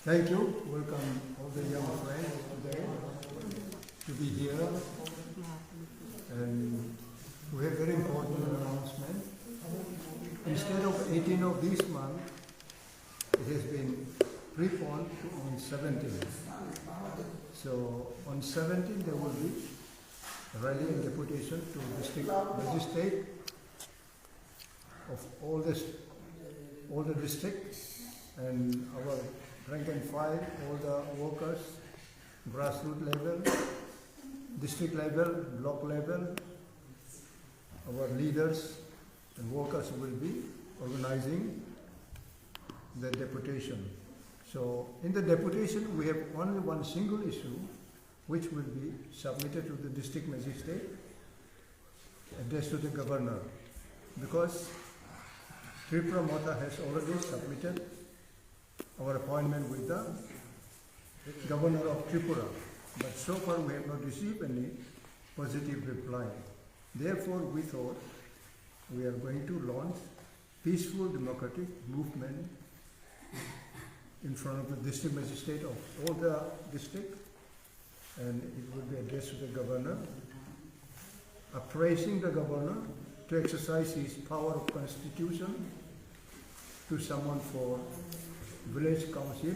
Thank you. Welcome all the young friends today to be here. And we have very important announcement. Instead of 18 of this month, it has been preponed to on 17. So on 17 there will be a rally and deputation to district magistrate of all the districts and our rank and file, all the workers, grassroots level, district level, block level, our leaders and workers will be organizing the deputation. So in the deputation we have only one single issue which will be submitted to the district magistrate, addressed to the governor, because Tipra Motha has already submitted our appointment with the governor of Tripura, but so far we have not received any positive reply. Therefore we thought we are going to launch peaceful democratic movement in front of the district magistrate of all the district, and it will be addressed to the governor, appraising the governor to exercise his power of constitution to summon for village council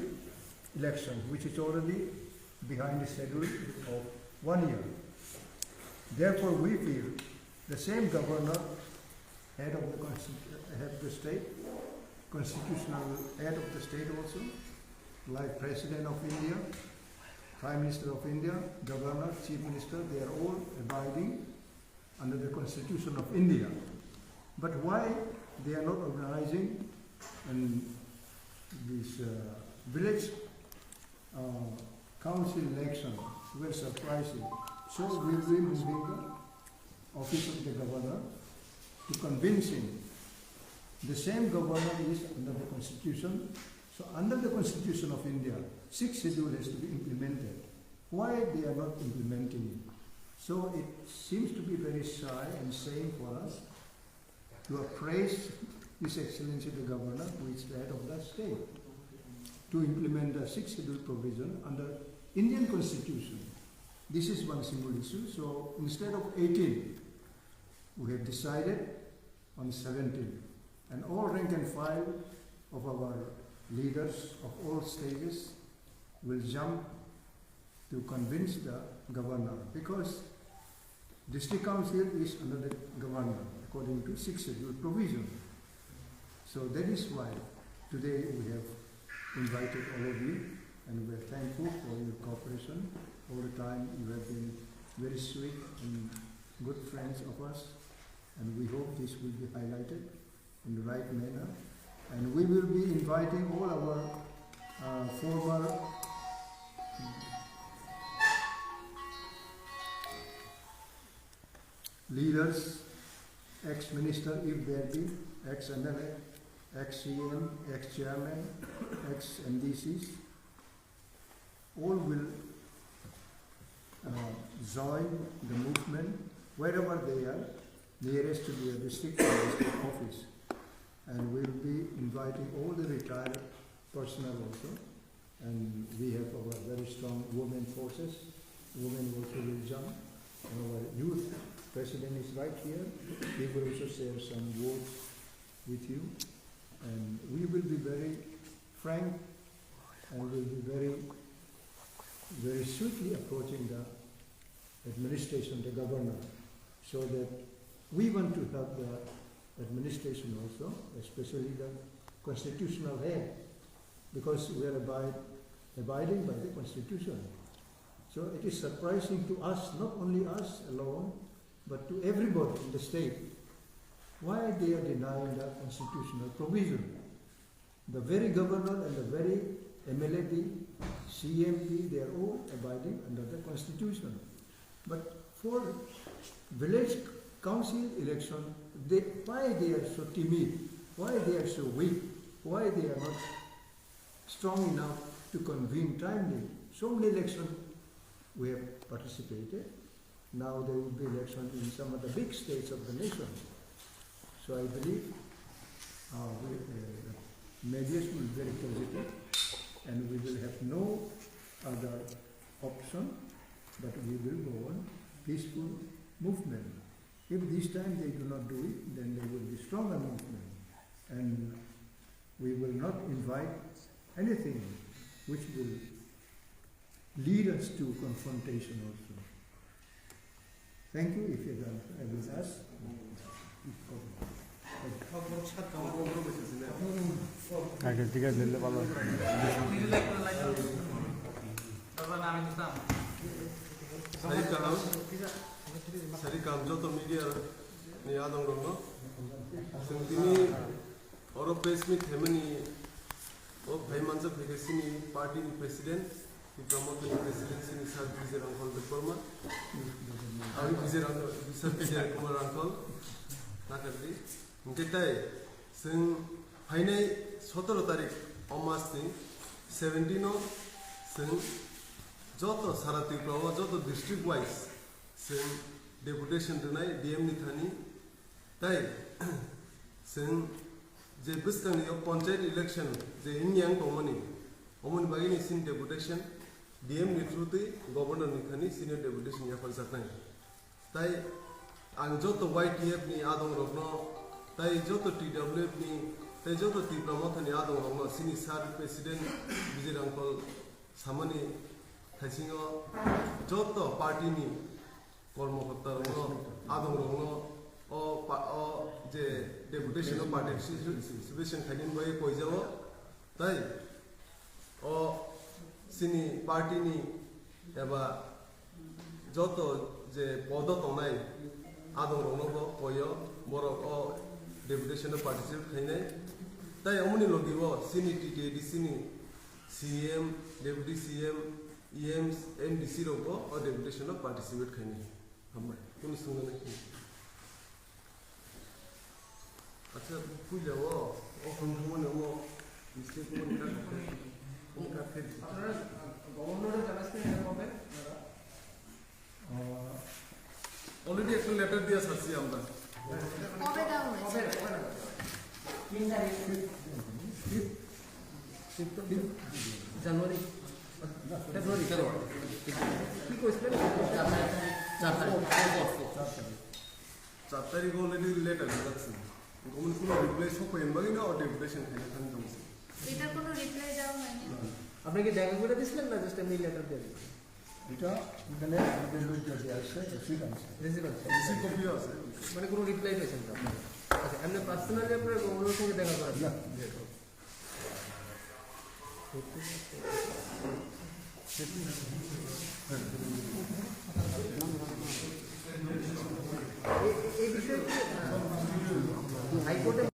election, which is already behind the schedule of 1 year. Therefore, we feel the same governor, head of the state, constitutional head of the state also, like President of India, Prime Minister of India, Governor, Chief Minister, they are all abiding under the Constitution of India. But why they are not organizing this village council election? Very surprising. So we will be moving the office of the governor to convince him. The same governor is under the Constitution. So under the Constitution of India, 6th schedule has to be implemented. Why they are not implementing it? So it seems to be very shy and shame for us to appraise His Excellency the Governor, who is the head of the state, to implement the 6th schedule provision under Indian Constitution. This is one single issue. So instead of 18, we have decided on 17. And all rank and file of our leaders of all stages will jump to convince the governor, because district council is under the governor according to 6th schedule provision. So that is why today we have invited all of you, and we are thankful for your cooperation. All the time you have been very sweet and good friends of us, and we hope this will be highlighted in the right manner. And we will be inviting all our former leaders, ex-minister if there be, ex-MLA, ex-CM, ex-chairman, ex-MDCs, all will join the movement wherever they are, nearest to the district office. And we will be inviting all the retired personnel also. And we have our very strong women forces. Women also will jump. And our youth president is right here. He will also share some words with you. And we will be very frank and will be very, very sweetly approaching the administration, the governor, so that we want to help the administration also, especially the constitutional head, because we are abiding by the constitution. So it is surprising to us, not only us alone, but to everybody in the state, why they are denying the constitutional provision. The very governor and the very MLAP, CMP, they are all abiding under the constitution. But for village council election, why they are so timid, why they are so weak, why they are not strong enough to convene timely. So many elections we have participated. Now there will be elections in some of the big states of the nation. So I believe measures will be very positive, and we will have but we will go on peaceful movement. If this time they do not do it, then there will be stronger movement. And we will not invite anything which will lead us to confrontation also. Thank you. If you don't, I will ask. Sarikam joto media ni adong dong sentini oro press meet hemani o bhai mansa bhegesi party president ki promote president sini sir vizer uncle department ami vizer uncle sir vizer kumar uncle nakardi ngetai sing phainai 17 tarikh omas ni 17 no sing joto sara Tipra joto district wise sing deputation tonight DM ni thani tai sing je bistani yo panchayat election je inyang tomani omon bagini sin deputation DM ni through governor ni thani senior deputation ya falsat nai tai ang joto YTF ni adong rokno tai joto TWF ni tai joto Tipra Motha ni adong rokno sini sar president Vijay uncle samani thasingo joto party ni কর্মকর্তা আদম রংনো ও যে deputation of participation খাইদিন বই কই যাব তাই ও সিনি পার্টিনি এবা যত যে পদ তনাই আদম রংনো কইও বড় ও ডেপুটেশন অফ পার্টিসিপেট খাইনাই তাই অমনি লগিব সিনি টিটিডি সিনি CM deputy CM EMs MDC রোগো ও ডেপুটেশন অফ পার্টিসিপেট খাইনাই আমরা কোন শুনে নাকি আচ্ছা কই যাব ও কোন মনে ও মিস্টেক মনে কাটতে কোন কাটতে আপনারা গভর্নরে জানাচ্ছেন হবে অলরেডি একটা লেটার দিয়া সারছি আমরা কবে দাও হয়েছে 3 তারিখ জানুয়ারি ফেব্রুয়ারি কি কইছিলেন 4 তারিখ অলরেডি লেটার যাচ্ছে গভর্নমেন্ট কোনো রিপ্লাই সব এমবাগি না ডেপুটেশন থেকে খান জমছে এটা কোনো রিপ্লাই দেওয়া হয়নি আপনি কি দেখা করে দিছিলেন না জাস্ট এমনি লেটার দিয়ে এটা এখানে আমাদের লোক যদি আসে রিসিভ কপি আছে মানে কোনো রিপ্লাই পেয়েছেন না আচ্ছা এমনি পার্সোনালি আপনার গভর্নমেন্টের সঙ্গে দেখা করেন না এই বিষয়ে হাইকোর্টে